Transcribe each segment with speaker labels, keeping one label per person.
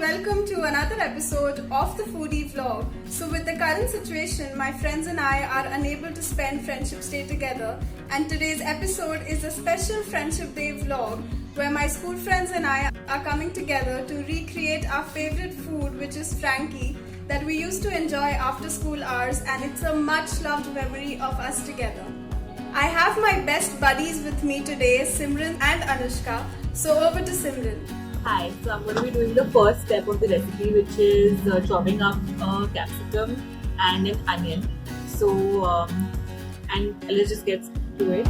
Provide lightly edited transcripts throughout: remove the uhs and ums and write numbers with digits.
Speaker 1: welcome to another episode of the Foodie vlog. So with the current situation, my friends and I are unable to spend Friendship's Day together, and today's episode is a special Friendship Day vlog where my school friends and I are coming together to recreate our favorite food, which is Frankie, that we used to enjoy after school hours, and it's a much loved memory of us together. I have my best buddies with me today, Simran and Anushka. So over to Simran.
Speaker 2: Hi, so I'm going to be doing the first step of the recipe, which is chopping up a capsicum and an onion. So, and let's just get to it.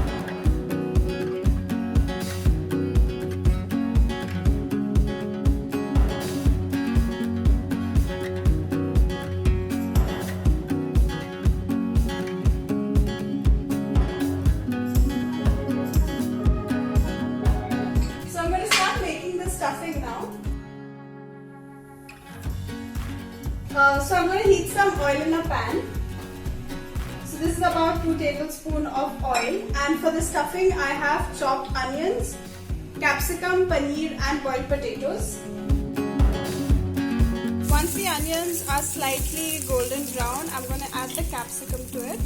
Speaker 1: Stuffing now. So I'm going to heat some oil in a pan. So this is about 2 tablespoons of oil, and for the stuffing I have chopped onions, capsicum, paneer and boiled potatoes. Once the onions are slightly golden brown, I'm going to add the capsicum to it.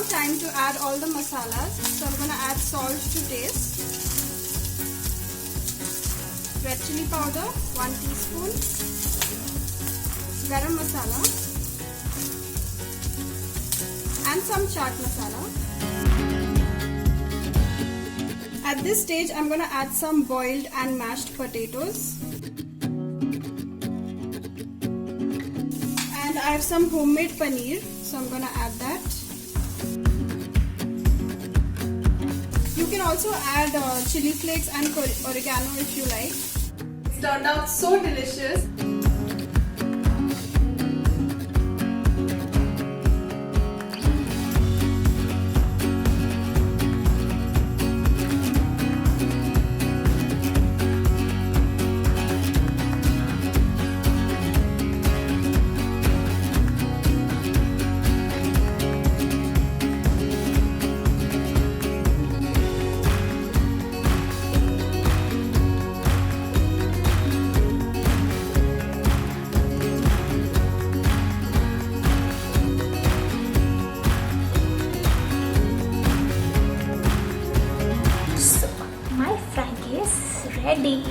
Speaker 1: Time to add all the masalas. So I'm going to add salt to taste, red chili powder 1 teaspoon, garam masala and some chaat masala. At this stage I'm going to add some boiled and mashed potatoes, and I have some homemade paneer, so I'm going to add that. You can also add chili flakes and oregano if you like. It's turned out so delicious.
Speaker 3: Ready.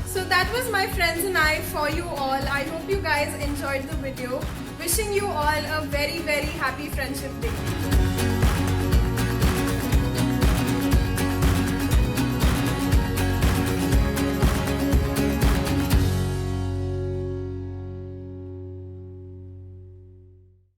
Speaker 1: So that was my friends and I for you all. I hope you guys enjoyed the video. Wishing you all a very happy Friendship Day.